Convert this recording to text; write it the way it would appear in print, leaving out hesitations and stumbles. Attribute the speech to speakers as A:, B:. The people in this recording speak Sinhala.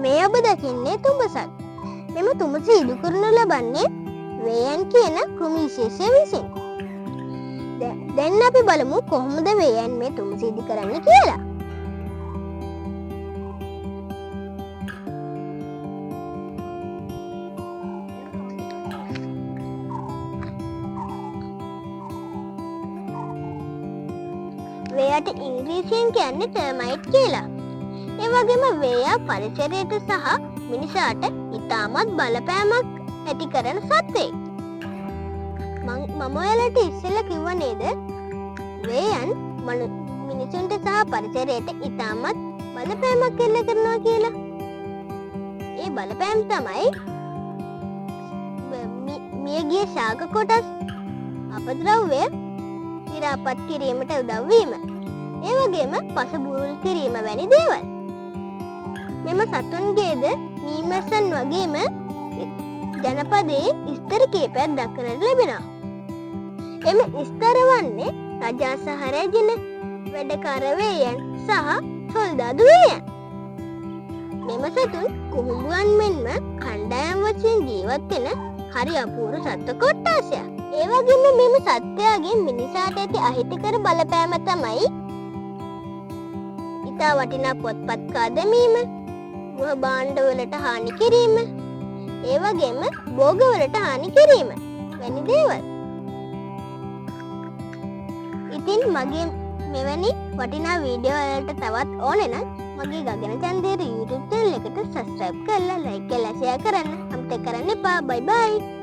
A: මේ ඔබ දකින්නේ තුඹසක්. මෙම තුඹස ඉදු කරනු ලබන්නේ වේයන් කියන කෘමි විශේෂය විසින්. දැන් අපි බලමු කොහොමද වේයන් මේ තුඹස ඉදි කරන්නේ කියලා. වේයට ඉංග්‍රීසියෙන් කියන්නේ ටර්මයිට් කියලා. ඒ වගේම වේයා පරිසරයට සහ මිනිසාට ඉතාමත් බලපෑමක් ඇති කරන සත්වෙක්. මම ඔයාලට ඉස්සෙල්ලා කිව්වා නේද? වේයන් මිනිසුන්ට සහ පරිසරයට ඉතාමත් බලපෑමක් එල්ල කරනවා කියලා. ඒ බලපෑම තමයි මියගිය ශාක කොටස් අපද්‍රව්‍ය නිරාපත් කිරීමට උදව් වීම. ඒ වගේම පස බුරුල් කිරීම වැනි දේවල්. මෙම සතුන්ගේද මීමැස්සන් වගේම ජනපදයේ ස්තර කීපයක් දක්නට ලැබෙනවා. එම ස්තර වන්නේ රජා සහ රැජින, වැඩකාර වේයන් සහ සොල්දාදු වේයන්. මෙම සතුන් කුහුඹුවන් මෙන්ම කණ්ඩායම් වශයෙන් ජීවත් වෙන හරි අපූර්ව සත්ව කොට්ටාසයක්. ඒ වගේම මෙම සත්වයාගේ මිනිසාට ඇති අහිතකර බලපෑම තමයි ඉතා වටිනා පොත්පත් කාදමීම, ගෘහ භාණ්ඩවලට හානි කිරීම, ඒ වගේම භෝගවලට හානි කිරීම වැනි දේවල්. ඉතින් මගේ මෙවැනි වටිනා වීඩියෝ වලට තවත් ඕනේ නම් මගේ ගගන චන්දේර YouTube channel එකට subscribe කරලා like කරලා share කරන්න අමතක කරන්න එපා. bye bye.